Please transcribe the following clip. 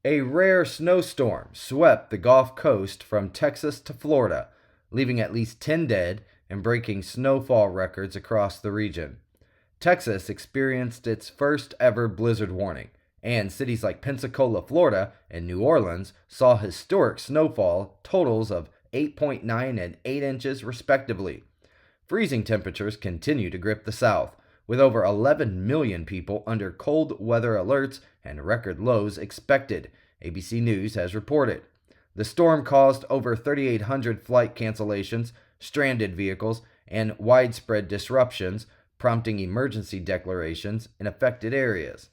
A rare snowstorm swept the Gulf Coast from Texas to Florida, leaving at least 10 dead and breaking snowfall records across the region. Texas experienced its first ever blizzard warning, and cities like Pensacola, Florida, and New Orleans saw historic snowfall totals of 8.9 and 8 inches, respectively. Freezing temperatures continue to grip the South, with over 11 million people under cold weather alerts and record lows expected, ABC News has reported. The storm caused over 3,800 flight cancellations, stranded vehicles, and widespread disruptions, prompting emergency declarations in affected areas.